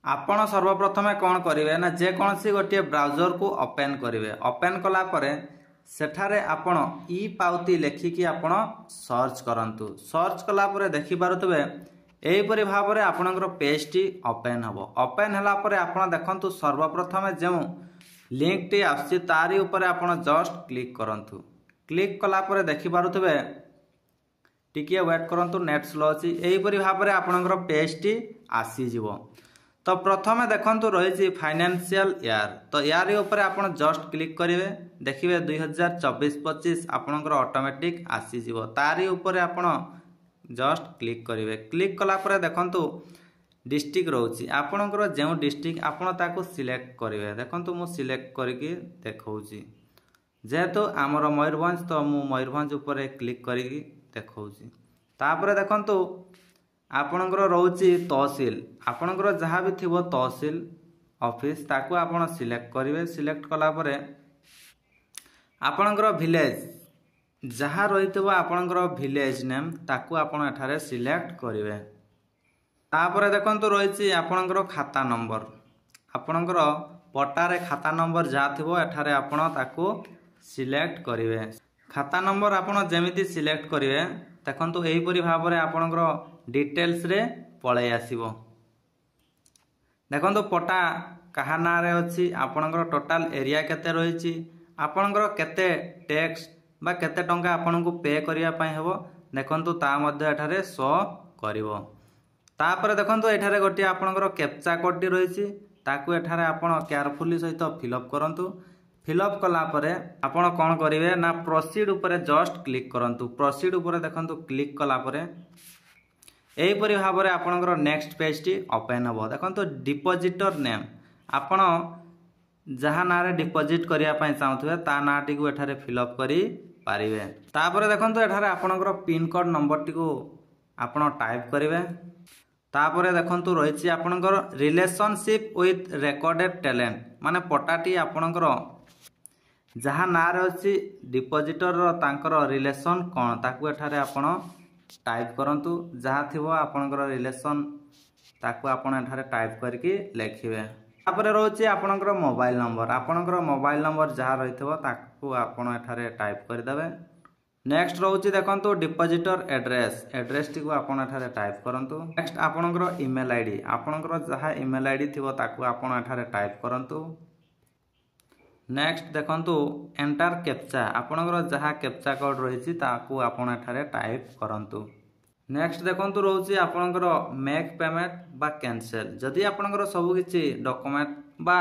आपण सर्वप्रथमे कौन करेंगे ना जेकोसी गोटे ब्राउजर को ओपन करेंगे। ओपन कला परे सेठारे आपण ई पाउती लेखिकी आपण सर्च करंतु। सर्च कला परे देखि पारुतबे एहीपरि भाव में आपणकर पेजटी ओपन हम। ओपन होला परे आपण देखंतु सर्वप्रथमे जो लिंक टी आसी तारी ऊपर आपण जस्ट क्लिक करंतु। क्लिक कला परे देखि पारुतबे टिके वेट करंतु नेट स्लो अछि। एहीपरि भाव में आपणकर पेजटी आसी जिवो। तो प्रथमे देखंतु रही फाइनेंशियल ईयर। तो यार ऊपर आपण जस्ट क्लिक करेंगे देखिए 2024-25 आपणकर ऑटोमेटिक आसीजिवो। तारी ऊपर आपण जस्ट क्लिक करेंगे। क्लिक कला परे देखंतु डिस्ट्रिक्ट रोची आपणकर जो डिस्ट्रिक्ट आपण ताको सिलेक्ट करेंगे। देखंतु मु सिलेक्ट करके देखौची जेहेतु आमर मयूरभंज तो मु मयूरभंज ऊपर क्लिक करके देखौची। तापर देखंतु आपणकर रोची तहसील आपणकर जहाँ भी थिबो तहसील ऑफिस ताको आपण सिलेक्ट करेंगे। सिलेक्ट कला परे आपणकर विलेज जहाँ रही आपणकर विलेज नेम ताको आपण एठारे सिलेक्ट करेंगे। तापर देखंतु रही आपणकर खाता नंबर आपणकर पट्टारे खाता नंबर जहाँ थिबो एठारे आपण ताको सिलेक्ट करेंगे। खाता नंबर आपण जेमिति सिलेक्ट करेंगे देखंतु एहीपरि भाव में आपणकर डिटेल्स रे पळै आसीबो। देखंतु पट्टा कहा ना रे अछि आपणकर टोटल एरिया केते रहिछि आपणकर केते टैक्स बा केते टंका आपनको पे करिया पई हेबो देखंतु ता मध्ये एठारे शो करिवो। तापर देखंतु एठारे गोटी आपणकर कैप्चा कोड टी रहिछि ताकू एठारे आपण केयरफुली सहित फिलअप करंतु। फिलअप कला परे आपण कोन करिवे ना प्रोसीड ऊपर जस्ट क्लिक करंतु। प्रोसीड ऊपर देखंतु क्लिक कला परे एहीपरि भाव में आपणकर नेक्स्ट पेज टी ओपन हम। देखंतु डिपोजिटर नेम आपण जहाँ ना रे डिपोजिट करिया पई चाहुथबे ता नाटी को एठारे फिलअप करी पारिबे। तापर देखंतु एठारे आपणकर पिन कोड नंबर टी को आपण टाइप करिवे। तापर देखंतु रहिछि आपणकर रिलेशनशिप विथ रिकॉर्डेड टैलेंट माने पट्टाटी आपणकर जहाँ ना रे अछि डिपोजिटर रो तांकर रिलेशन कोन ताकू एठारे आपण टाइप करंतु। जहाँ थिबो आपणकर रिलेशन ताकू आपण एठारे टाइप करके लिखिबे। तापर रहउछि आपणकर मोबाइल नंबर जहाँ रहिथबो ताकू आपण एठारे टाइप कर देबे। नेक्स्ट रहउछि देखंतु डिपोजिटर एड्रेस टी को आपण एठारे टाइप करंतु। नेक्स्ट आपणकर ईमेल आईडी आपणकर जहाँ ईमेल आईडी थिबो ताकू आपण एठारे टाइप करंतु। नेक्स्ट देखंतु एंटर कैप्चा आपणकर जहाँ कैप्चा कोड रहिछि ताकू आपण एठारे टाइप करंतु। नेक्स्ट देखंतु रहउछि आपणकर मेक पेमेंट बा कैंसिल जदि आपणकर सब किछि डॉक्यूमेंट बा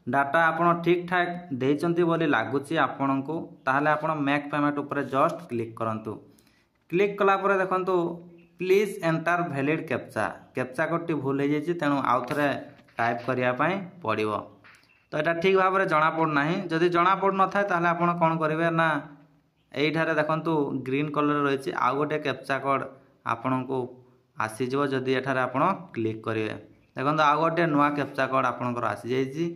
डाटा आपण ठीक ठाक देइचंती बोली लागुछि आपणको ताहाले आपण मेक पेमेंट ऊपर जस्ट क्लिक करंतु। क्लिक कला परे देखंतु please enter valid captcha code T भूल हो जाइछि तेणु आउ थरे टाइप करिया पई पड़िबो। तो यहाँ ठीक भाव में जना पड़ना जदि जना पड़ न था ताहले आपण कौन करेंगे ना यहीठारे देखंतु ग्रीन कलर रही आउ गोटे कैप्चा कोड आपण को आसीजिवो जदि एठारे आपण क्लिक करेंगे। देखंतु आउ गोटे नुआ कैप्चा कोड आपणकर आसी जाइछि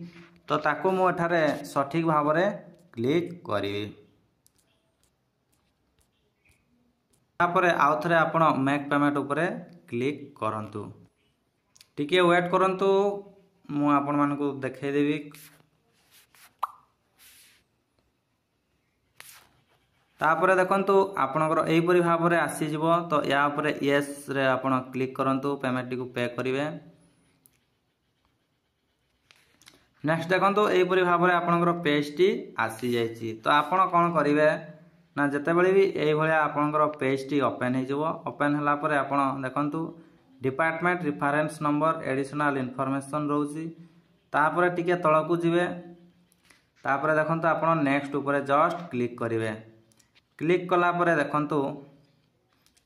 तो ताको मु एठारे सठिक भाव में क्लिक करी। तापर आउ थरे आपण मेक पेमेंट ऊपर क्लिक करंतु। टिके वेट करंतु मु आपण मानको देखाई देबी। तापर देखंतु आपणकर एहीपरि भाव में आसीजिवो तो या ऊपर यस रे आपण क्लिक करंतु पेमेंट टी को पे करिवे। नेक्स्ट देखंतु एहीपरि भाव में आपणकर पेज टी आसी जाइछि। तो आपण कोन करिवे ना जते बेले भी एही भलिया आपणकर पेज टी ओपन हे जिवो। ओपन हला परे आपण देखंतु department reference number additional information रोची तापर टिके तळकू जिवे। तापर देखंतु आपण नेक्स्ट ऊपर जस्ट क्लिक करिवे। क्लिक कला परे देखंतु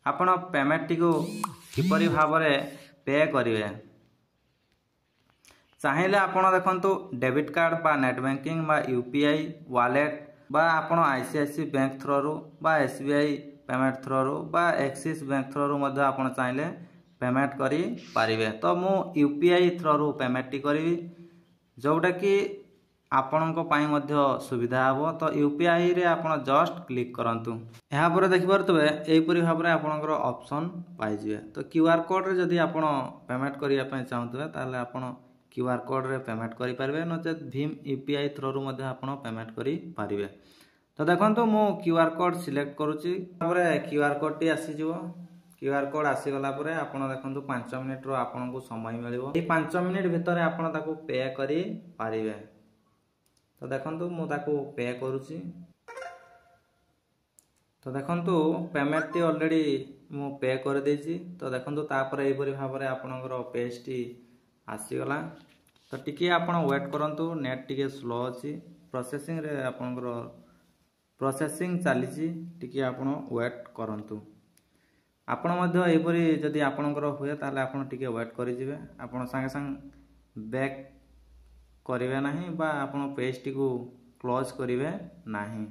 आपण पेमेंट टी को किपरि भाव में पे करिवे। चाहिले आपण देखंतु डेबिट कार्ड बा नेट बैंकिंग बा यूपीआई वॉलेट बा आपण आईसीआईसी बैंक थ्रू बा एसबीआई पेमेंट थ्रू बा एक्सिस बैंक थ्रू मध्ये आपण चाहिले पेमेंट करी पारिबे। तो मु यूपीआई थ्रू पेमेंट टी करी जोटा कि ଆପଣଙ୍କ ପାଇଁ ମଧ୍ୟ ସୁବିଧା ହେବ। ତ ୟୁପିଆଇରେ ଆପଣ ଜଷ୍ଟ କ୍ଲିକ୍ କରନ୍ତୁ। ଏହାପରେ ଦେଖିପାରୁଥିବେ ଏହିପରି ଭାବରେ ଆପଣଙ୍କର ଅପସନ୍ ପାଇଯିବେ। ତ QR କୋଡ଼ରେ ଯଦି ଆପଣ ପେମେଣ୍ଟ କରିବା ପାଇଁ ଚାହୁଁଥିବେ ତାହେଲେ ଆପଣ QR କୋଡ଼ରେ ପେମେଣ୍ଟ କରିପାରିବେ, ନଚେତ୍ ଭୀମ୍ UPI ଥ୍ରୋରୁ ମଧ୍ୟ ଆପଣ ପେମେଣ୍ଟ କରିପାରିବେ। ତ ଦେଖନ୍ତୁ ମୁଁ QR କୋଡ଼ ସିଲେକ୍ଟ କରୁଛି, ତାପରେ QR କୋଡ଼ଟି ଆସିଯିବ। QR କୋଡ଼ ଆସିଗଲା ପରେ ଆପଣ ଦେଖନ୍ତୁ 5 ମିନିଟ୍ର ଆପଣଙ୍କୁ ସମୟ ମିଳିବ। ଏହି 5 ମିନିଟ୍ ଭିତରେ ଆପଣ ତାକୁ ପେ କରିପାରିବେ। ତ ଦେଖନ୍ତୁ ମୁଁ ତାକୁ ପେ କରୁଛି। ତ ଦେଖନ୍ତୁ ପେମେଣ୍ଟଟି ଅଲରେଡ଼ି ମୁଁ ପେ କରିଦେଇଛି। ତ ଦେଖନ୍ତୁ ତାପରେ ଏହିପରି ଭାବରେ ଆପଣଙ୍କର ପେଜ୍ଟି ଆସିଗଲା। ତ ଟିକିଏ ଆପଣ ୱେଟ୍ କରନ୍ତୁ, ନେଟ୍ ଟିକେ ସ୍ଲୋ ଅଛି, ପ୍ରୋସେସିଂରେ ଆପଣଙ୍କର ପ୍ରୋସେସିଂ ଚାଲିଛି, ଟିକିଏ ଆପଣ ୱେଟ୍ କରନ୍ତୁ। ଆପଣ ମଧ୍ୟ ଏହିପରି ଯଦି ଆପଣଙ୍କର ହୁଏ ତାହେଲେ ଆପଣ ଟିକେ ୱେଟ୍ କରିଯିବେ। ଆପଣ ସାଙ୍ଗେ ସାଙ୍ଗେ ବ୍ୟାକ୍ କରିବେ ନାହିଁ ବା ଆପଣ ପେଜ୍ଟିକୁ କ୍ଲୋଜ୍ କରିବେ ନାହିଁ।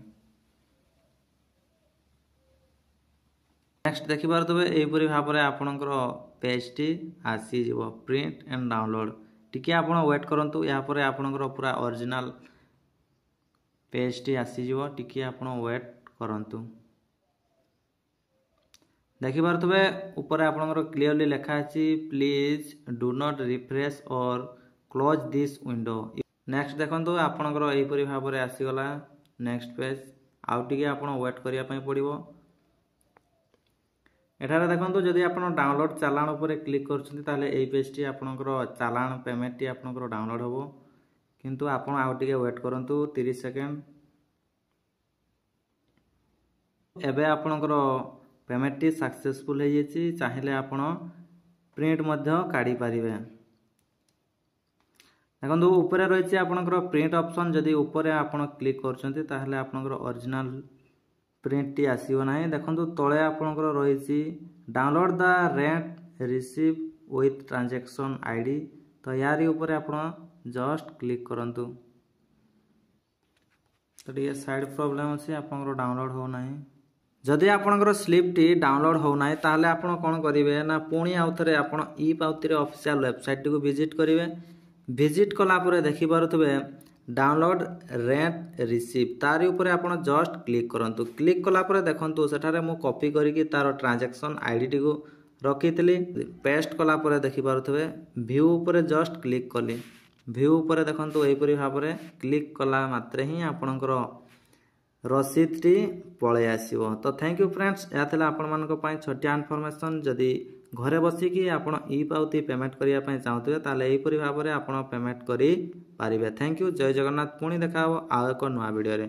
ନେକ୍ସଟ ଦେଖିପାରୁଥିବେ ଏହିପରି ଭାବରେ ଆପଣଙ୍କର ପେଜ୍ଟି ଆସିଯିବ ପ୍ରିଣ୍ଟ ଆଣ୍ଡ ଡାଉନଲୋଡ଼। ଟିକେ ଆପଣ ୱେଟ୍ କରନ୍ତୁ, ଏହାପରେ ଆପଣଙ୍କର ପୁରା ଅରିଜିନାଲ ପେଜ୍ଟି ଆସିଯିବ। ଟିକେ ଆପଣ ୱେଟ୍ କରନ୍ତୁ। ଦେଖିପାରୁଥିବେ ଉପରେ ଆପଣଙ୍କର କ୍ଲିୟରଲି ଲେଖା ଅଛି please do not refresh or close this window. Next ଦେଖନ୍ତୁ ଆପଣଙ୍କର ଏହିପରି ଭାବରେ ଆସିଗଲା ନେକ୍ସଟ ପେଜ୍। ଆଉ ଟିକେ ଆପଣ ୱେଟ୍ କରିବା ପାଇଁ ପଡ଼ିବ। ଏଠାରେ ଦେଖନ୍ତୁ ଯଦି ଆପଣ ଡାଉନଲୋଡ଼ ଚାଲାଣ ଉପରେ କ୍ଲିକ୍ କରୁଛନ୍ତି ତାହେଲେ ଏହି ପେଜ୍ଟି ଆପଣଙ୍କର ଚାଲାଣ ପେମେଣ୍ଟଟି ଆପଣଙ୍କର ଡାଉନଲୋଡ଼ ହେବ। କିନ୍ତୁ ଆପଣ ଆଉ ଟିକେ ୱେଟ୍ କରନ୍ତୁ 30 ସେକେଣ୍ଡ। ଏବେ ଆପଣଙ୍କର ପେମେଣ୍ଟଟି ସକ୍ସେସଫୁଲ୍ ହେଇଯାଇଛି। ଚାହିଁଲେ ଆପଣ ପ୍ରିଣ୍ଟ ମଧ୍ୟ କାଢ଼ିପାରିବେ। ଦେଖନ୍ତୁ ଉପରେ ରହିଛି ଆପଣଙ୍କର ପ୍ରିଣ୍ଟ ଅପସନ୍। ଯଦି ଉପରେ ଆପଣ କ୍ଲିକ୍ କରୁଛନ୍ତି ତାହେଲେ ଆପଣଙ୍କର ଅରିଜିନାଲ ପ୍ରିଣ୍ଟଟି ଆସିବ ନାହିଁ। ଦେଖନ୍ତୁ ତଳେ ଆପଣଙ୍କର ରହିଛି download the rent receive with transaction ID। ତ ୟାରି ଉପରେ ଆପଣ ଜଷ୍ଟ କ୍ଲିକ୍ କରନ୍ତୁ। ତ ଟିକେ ସାଇଡ଼୍ ପ୍ରୋବ୍ଲେମ୍ ଅଛି, ଆପଣଙ୍କର ଡାଉନଲୋଡ଼ ହେଉନାହିଁ। ଯଦି ଆପଣଙ୍କର ସ୍ଲିପ୍ଟି ଡାଉନଲୋଡ଼ ହେଉନାହିଁ ତାହେଲେ ଆପଣ କ'ଣ କରିବେ ନା ପୁଣି ଆଉଥରେ ଆପଣ ଇ-ପାଉତିର ଅଫିସିଆଲ ୱେବସାଇଟ୍ଟିକୁ ଭିଜିଟ୍ କରିବେ। ଭିଜିଟ୍ କଲା ପରେ ଦେଖିପାରୁଥିବେ ଡାଉନଲୋଡ଼ ରେଣ୍ଟ ରିସିଭ୍, ତାରି ଉପରେ ଆପଣ ଜଷ୍ଟ କ୍ଲିକ୍ କରନ୍ତୁ। କ୍ଲିକ୍ କଲା ପରେ ଦେଖନ୍ତୁ ସେଠାରେ ମୁଁ କପି କରିକି ତାର ଟ୍ରାଞ୍ଜାକ୍ସନ୍ ଆଇଡ଼ିଟିକୁ ରଖିଥିଲି। ପେଷ୍ଟ କଲା ପରେ ଦେଖିପାରୁଥିବେ ଭ୍ୟୁ ଉପରେ ଜଷ୍ଟ କ୍ଲିକ୍ କଲି। ଭ୍ୟୁ ଉପରେ ଦେଖନ୍ତୁ ଏହିପରି ଭାବରେ କ୍ଲିକ୍ କଲା ମାତ୍ରେ ହିଁ ଆପଣଙ୍କର ରସିଦଟି ପଳେଇ ଆସିବ। ତ ଥ୍ୟାଙ୍କ ୟୁ ଫ୍ରେଣ୍ଡସ୍, ଏହା ଥିଲା ଆପଣମାନଙ୍କ ପାଇଁ ଛୋଟିଆ ଇନଫର୍ମେସନ୍। ଯଦି ଘରେ ବସିକି ଆପଣ ଇ-ପାଉତି ପେମେଣ୍ଟ କରିବା ପାଇଁ ଚାହୁଁଥିବେ ତାହେଲେ ଏହିପରି ଭାବରେ ଆପଣ ପେମେଣ୍ଟ କରିପାରିବେ। ଥ୍ୟାଙ୍କ ୟୁ, ଜୟ ଜଗନ୍ନାଥ। ପୁଣି ଦେଖା ହେବ ଆଉ ଏକ ନୂଆ ଭିଡ଼ିଓରେ।